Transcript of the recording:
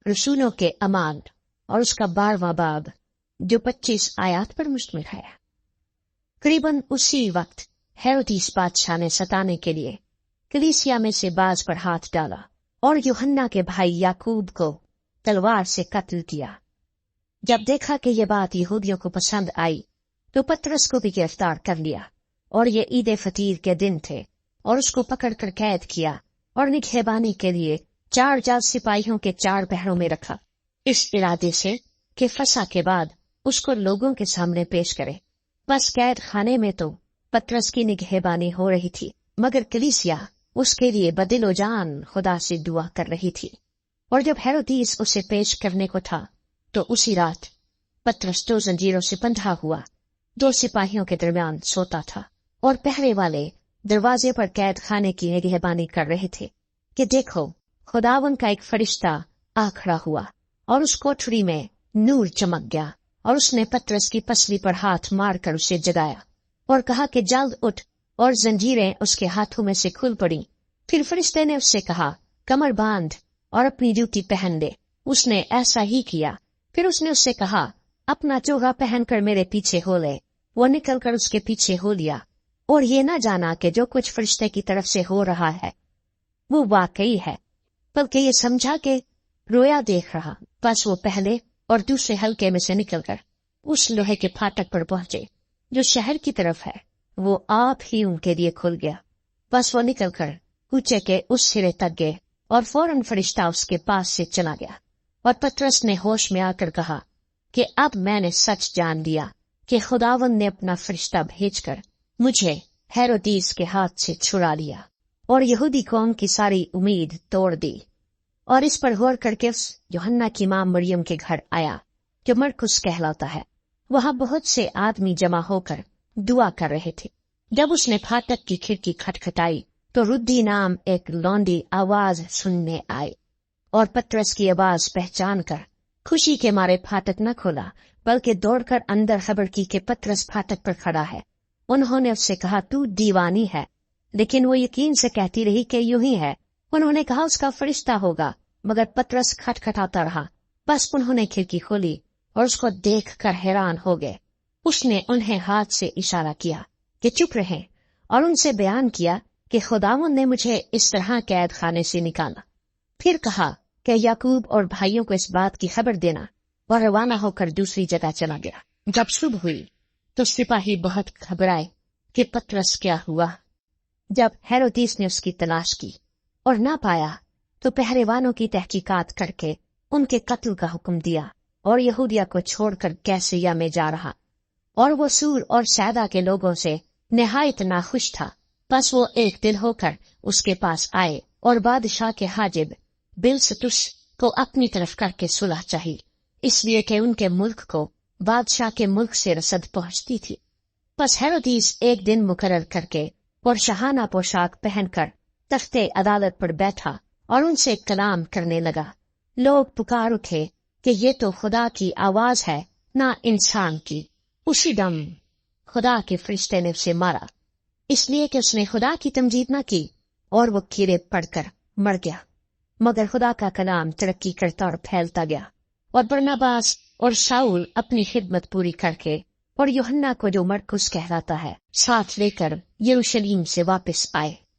रसूलों के अमान और उसका 12वां बाब जो 25 आयत पर मुश्तमिल है। करीबन उसी वक्त हेरोदिस बादशाह ने सताने के लिए कलीसिया में से बाज पर हाथ डाला और यूहन्ना के भाई याकूब को तलवार से कत्ल किया। जब देखा कि यह बात यहूदियों को पसंद आई तो पतरस को भी गिरफ्तार कर लिया, और ये ईद फतीर के दिन थे, और उसको पकड़कर कैद किया और निगहबानी के लिए 4 जाल सिपाहियों के 4 पहरों में रखा, इस इरादे से कि फसा के बाद उसको लोगों के सामने पेश करे। बस कैद खाने में तो पतरस की निगहबानी हो रही थी, मगर कलीसिया उसके लिए बदिलो जान खुदा से दुआ कर रही थी। और जब हेरोदिस उसे पेश करने को था तो उसी रात पतरस 2 जंजीरों से बंधा हुआ 2 सिपाहियों के दरमियान सोता था, और पहरे वाले दरवाजे पर कैद खाने की निगहबानी कर रहे थे कि देखो खुदावन का एक फरिश्ता आ खड़ा हुआ, और उस कोठरी में नूर चमक गया, और उसने पतरस की पसली पर हाथ मारकर उसे जगाया और कहा कि जल्द उठ, और जंजीरें उसके हाथों में से खुल पड़ी। फिर फरिश्ते ने उससे कहा कमर बांध और अपनी ड्यूटी पहन दे। उसने ऐसा ही किया। फिर उसने उससे कहा अपना चोगा पहनकर मेरे पीछे हो ले। वो निकलकर उसके पीछे हो लिया, और ये न जाना कि जो कुछ फरिश्ते की तरफ से हो रहा है वो वाकई है, बल्कि ये समझा कि रोया देख रहा। बस वो पहले और दूसरे हल्के में से निकलकर उस लोहे के फाटक पर पहुंचे जो शहर की तरफ है। वो आप ही उनके लिए खुल गया। बस वो निकलकर कूचे के उस सिरे तक गए, और फौरन फरिश्ता उसके पास से चला गया। और पतरस ने होश में आकर कहा कि अब मैंने सच जान लिया कि खुदावन ने अपना फरिश्ता भेजकर मुझे हेरोदिस के हाथ से छुड़ा लिया और यहूदी कौम की सारी उम्मीद तोड़ दी। और इस पर गौर करके उस यूहन्ना की मां मरियम के घर आया जो मरकुस कहलाता है। वहां बहुत से आदमी जमा होकर दुआ कर रहे थे। जब उसने फाटक की खिड़की खटखटाई तो रुद्दी नाम एक लौंडी आवाज सुनने आई, और पतरस की आवाज पहचान कर खुशी के मारे फाटक न खोला, बल्कि दौड़कर अंदर खबर की कि पतरस फाटक पर खड़ा है। उन्होंने उससे कहा तू दीवानी है, लेकिन वो यकीन से कहती रही कि यूं ही है। उन्होंने कहा उसका फरिश्ता होगा, मगर पतरस खटखटाता रहा। बस उन्होंने खिड़की खोली और उसको देखकर हैरान हो गए। उसने उन्हें हाथ से इशारा किया कि चुप रहें, और उनसे बयान किया कि खुदावन ने मुझे इस तरह कैद खाने से निकाला। फिर कहा कि याकूब और भाइयों को इस बात की खबर देना, और रवाना होकर दूसरी जगह चला गया। जब सुबह हुई तो सिपाही बहुत घबराए कि पतरस क्या हुआ। जब हेरोदिस ने उसकी तलाश की और न पाया तो पहरेवानों की तहकीकात करके उनके कत्ल का हुक्म दिया, और यहूदिया को छोड़कर कैसरिया में जा रहा। और वो सूर और सैदा के लोगों से निहायत नाखुश था। बस वो एक दिल होकर उसके पास आए और बादशाह के हाजिब बिलसतुस को अपनी तरफ करके सुलह चाहिए, इसलिए कि उनके मुल्क को बादशाह के मुल्क से रसद पहुंचती थी। बस हेरोदिस एक दिन मुकर्रर करके और शाहाना पोशाक पहनकर तख्ते अदालत पर बैठा और उनसे कलाम करने लगा। लोग पुकार उठे कि ये तो खुदा की आवाज है, ना इंसान की। उसी दम खुदा के फरिश्ते ने उसे मारा, इसलिए कि उसने खुदा की तमजीद न की, और वो कीड़े पड़कर मर गया। मगर खुदा का कलाम तरक्की करता और फैलता गया, और बरनबास और शाऊल अपनी खिदमत पूरी करके और यूहन्ना को जो मरकुस कहलाता है साथ लेकर यरूशलेम से वापस आए।